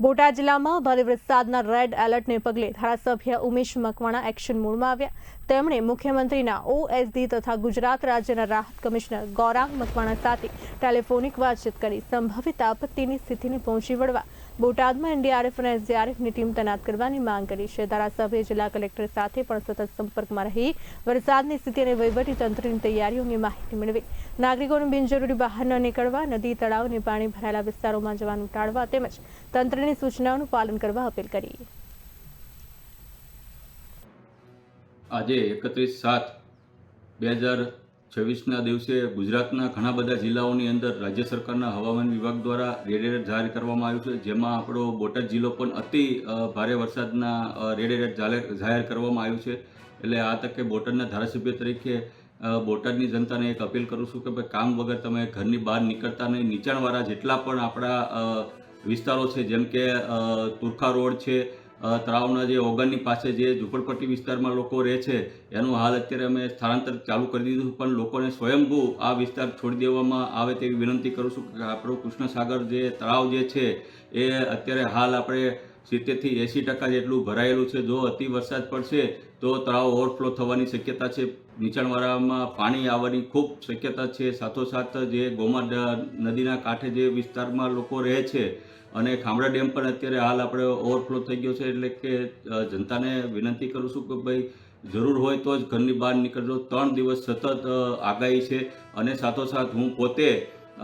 બોટાદ જિલ્લામાં ભારે વરસાદના રેડ એલર્ટને પગલે ધારાસભ્ય ઉમેશ મકવાણા એક્શન મોડમાં આવ્યા। તેમણે મુખ્યમંત્રીના ઓએસડી તથા ગુજરાત રાજ્યના રાહત કમિશનર ગૌરાંગ મકવાણા સાથે ટેલિફોનિક વાતચીત કરી સંભવિત આપત્તિની સ્થિતિને પહોંચી વળવા બોટાદમાં એનડીઆરએફ અને એસડીઆરએફની ટીમ તૈનાત કરવાની માંગ કરી છે। ધારાસભ્ય જિલ્લા કલેક્ટર સાથે પણ સતત સંપર્કમાં રહી વરસાદની સ્થિતિ અને વહીવટી તંત્રની તૈયારીઓની માહિતી મેળવી નાગરિકોને બિનજરૂરી બહાર ન નીકળવા, નદી તળાવ અને પાણી ભરાયેલા વિસ્તારોમાં જવાનું ટાળવા તેમજ તંત્રની સૂચનાઓનું પાલન કરવા અપીલ કરી। આજે 31/7/2026ના દિવસે ગુજરાતના ઘણા બધા જિલ્લાઓની અંદર રાજ્ય સરકારના હવામાન વિભાગ દ્વારા રેડ એલર્ટ જાહેર કરવામાં આવ્યું છે, જેમાં આપણો બોટાદ જિલ્લો પણ અતિ ભારે વરસાદના રેડ એલર્ટ જાહેર કરવામાં આવ્યું છે। એટલે આ તકે બોટાદના ધારાસભ્ય તરીકે બોટાદની જનતાને એક અપીલ કરું છું કે ભાઈ કામ વગર તમે ઘરની બહાર નીકળતા નહીં। નીચાણવાળા જેટલા પણ આપણા વિસ્તારો છે, જેમ કે તુરખા રોડ છે, તળાવના જે ઓગણની પાસે જે ઝૂંપડપટ્ટી વિસ્તારમાં લોકો રહે છે, એનું હાલ અત્યારે અમે સ્થળાંતર ચાલુ કરી દીધું, પણ લોકોને સ્વયંભૂ આ વિસ્તાર છોડી દેવામાં આવે તેવી વિનંતી કરું છું કે આપણું કૃષ્ણસાગર જે તળાવ જે છે એ અત્યારે હાલ આપણે 70 થી 80% જેટલું ભરાયેલું છે। જો અતિ વરસાદ પડશે તો તળાવ ઓવરફ્લો થવાની શક્યતા છે, નીચાણવાળામાં પાણી આવવાની ખૂબ શક્યતા છે। સાથોસાથ જે ગોમા નદીના કાંઠે જે વિસ્તારમાં લોકો રહે છે અને ખામડા ડેમ પણ અત્યારે હાલ આપણે ઓવરફ્લો થઈ ગયો છે। એટલે કે જનતાને વિનંતી કરું છું કે ભાઈ જરૂર હોય તો જ ઘરની બહાર નીકળજો। 3 દિવસ સતત આગાહી છે અને સાથોસાથ હું પોતે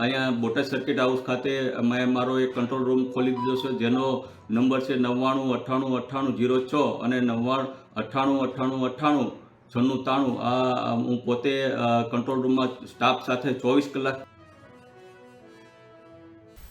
અહીંયા બોટાદ સર્કિટ હાઉસ ખાતે મેં મારો એક કંટ્રોલ રૂમ ખોલી દીધો છે, જેનો નંબર છે 99989806 અને 9998989693। આ હું પોતે કંટ્રોલ રૂમમાં સ્ટાફ સાથે 24 કલાક